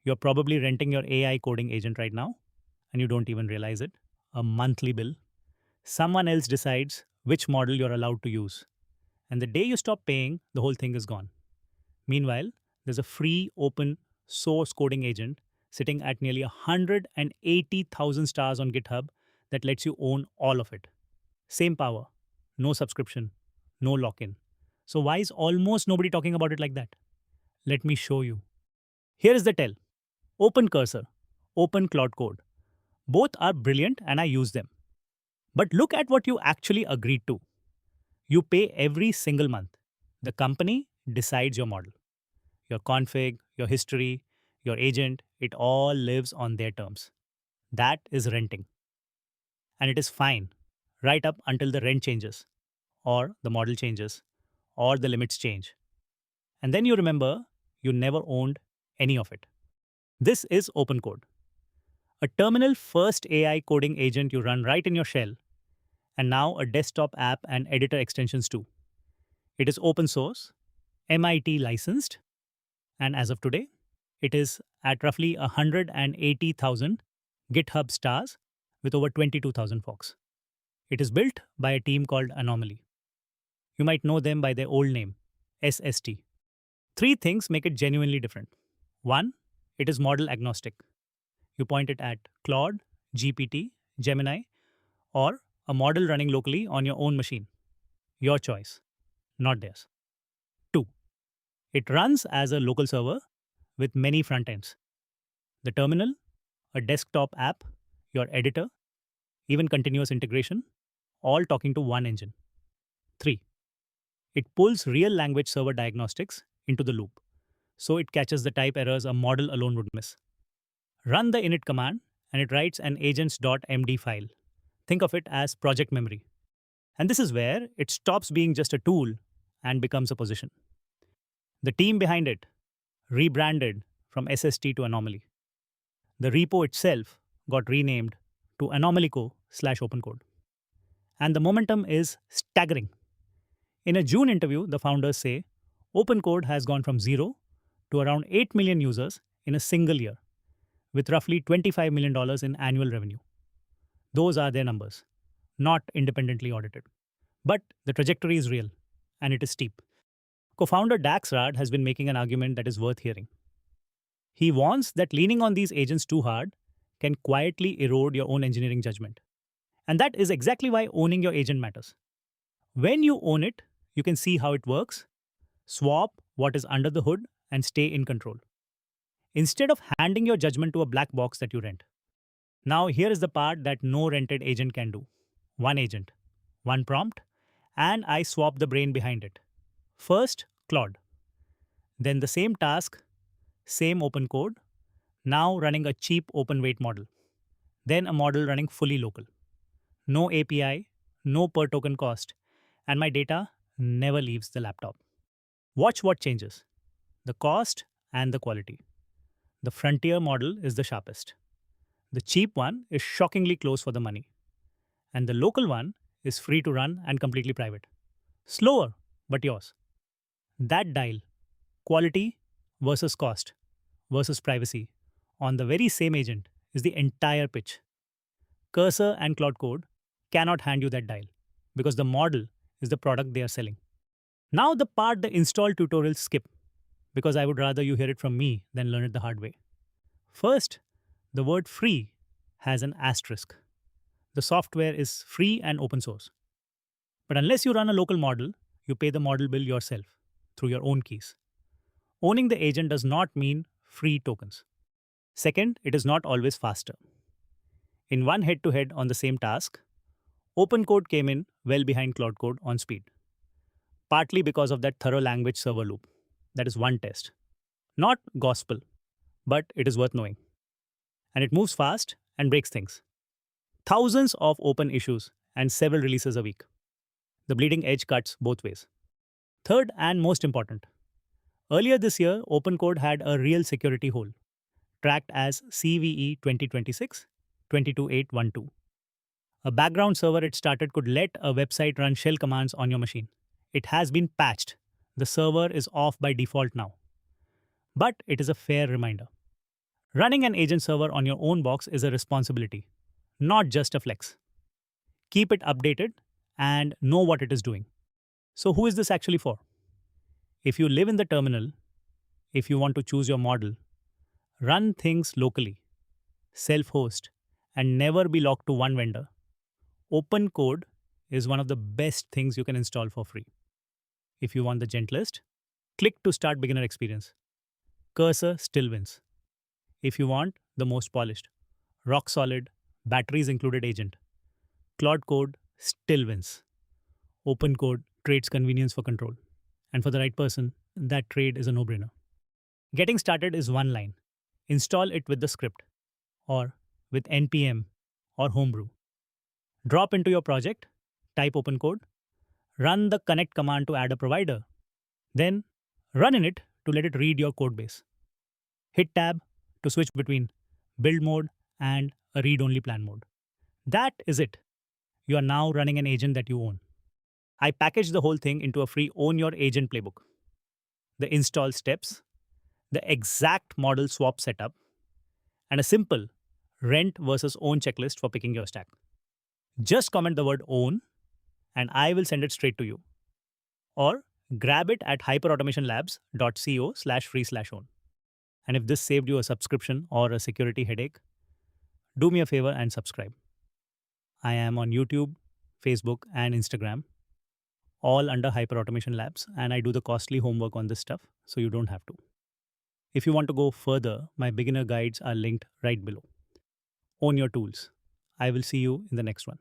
You're probably renting your AI coding agent right now, and you don't even realize it. A monthly bill. Someone else decides which model you're allowed to use. And the day you stop paying, the whole thing is gone. Meanwhile, there's a free open source coding agent sitting at nearly 180,000 stars on GitHub that lets you own all of it. Same power, no subscription, no lock in. So, why is almost nobody talking about it like that? Let me show you. Here is the tell Open Cursor, Open Claude Code. Both are brilliant and I use them. But look at what you actually agreed to. You pay every single month. The company decides your model. Your config, your history, your agent, it all lives on their terms. That is renting. And it is fine right up until the rent changes, or the model changes, or the limits change. And then you remember you never owned any of it. This is OpenCode, a terminal first AI coding agent you run right in your shell, and now a desktop app and editor extensions too. It is open source, MIT licensed, and as of today, it is at roughly 180,000 GitHub stars with over 22,000 forks. It is built by a team called Anomaly. You might know them by their old name, SST. Three things make it genuinely different. One, it is model agnostic. You point it at Claude, GPT, Gemini, or a model running locally on your own machine. Your choice, not theirs. Two, it runs as a local server with many front ends. The terminal, a desktop app, your editor, even continuous integration, all talking to one engine. 3. It pulls real language server diagnostics into the loop, so it catches the type errors a model alone would miss. Run the init command and it writes an AGENTS.md file. Think of it as project memory. And this is where it stops being just a tool and becomes a position. The team behind it rebranded from SST to Anomaly. The repo itself got renamed to anomalyco/OpenCode. And the momentum is staggering. In a June interview, the founders say OpenCode has gone from 0 to around 8 million users in a single year, with roughly $25 million in annual revenue. Those are their numbers, not independently audited. But the trajectory is real, and it is steep. Co-founder Dax Rad has been making an argument that is worth hearing. He warns that leaning on these agents too hard can quietly erode your own engineering judgment. And that is exactly why owning your agent matters. When you own it, you can see how it works, swap what is under the hood, and stay in control, instead of handing your judgment to a black box that you rent. Now, here is the part that no rented agent can do. One agent, one prompt, and I swap the brain behind it. First, Claude. Then the same task, same open code, now running a cheap open weight model. Then a model running fully local. No API, no per token cost, and my data never leaves the laptop. Watch what changes: the cost and the quality. The frontier model is the sharpest. The cheap one is shockingly close for the money. And the local one is free to run and completely private. Slower, but yours. That dial, quality versus cost versus privacy, on the very same agent is the entire pitch. Cursor and Claude Code cannot hand you that dial because the model is the product they are selling. Now the part the install tutorials skip, because I would rather you hear it from me than learn it the hard way. First, the word free has an asterisk. The software is free and open source. But unless you run a local model, you pay the model bill yourself through your own keys. Owning the agent does not mean free tokens. Second, it is not always faster. In one head-to-head on the same task, OpenCode came in well behind Claude Code on speed, partly because of that thorough language server loop. That is one test. Not gospel, but it is worth knowing. And it moves fast and breaks things. Thousands of open issues and several releases a week. The bleeding edge cuts both ways. Third and most important, earlier this year, OpenCode had a real security hole, tracked as CVE 2026-22812. A background server it started could let a website run shell commands on your machine. It has been patched. The server is off by default now. But it is a fair reminder. Running an agent server on your own box is a responsibility, not just a flex. Keep it updated and know what it is doing. So, who is this actually for? If you live in the terminal, if you want to choose your model, run things locally, self host, and never be locked to one vendor, OpenCode is one of the best things you can install for free. If you want the gentlest, click to start beginner experience. Cursor still wins. If you want the most polished, rock solid, batteries included agent, Claude Code still wins. OpenCode trades convenience for control. And for the right person, that trade is a no brainer. Getting started is one line. Install it with the script, or with npm or homebrew. Drop into your project, type OpenCode, run the connect command to add a provider, then run in it to let it read your code base. Hit tab to switch between build mode and a read only plan mode. That is it. You are now running an agent that you own. I packaged the whole thing into a free Own-Your-Agent Playbook. The install steps, the exact model swap setup, and a simple rent versus own checklist for picking your stack. Just comment the word own and I will send it straight to you. Or grab it at hyperautomationlabs.co/free/own. And if this saved you a subscription or a security headache, do me a favor and subscribe. I am on YouTube, Facebook, and Instagram, all under Hyperautomation Labs, and I do the costly homework on this stuff, so you don't have to. If you want to go further, my beginner guides are linked right below. Own your tools. I will see you in the next one.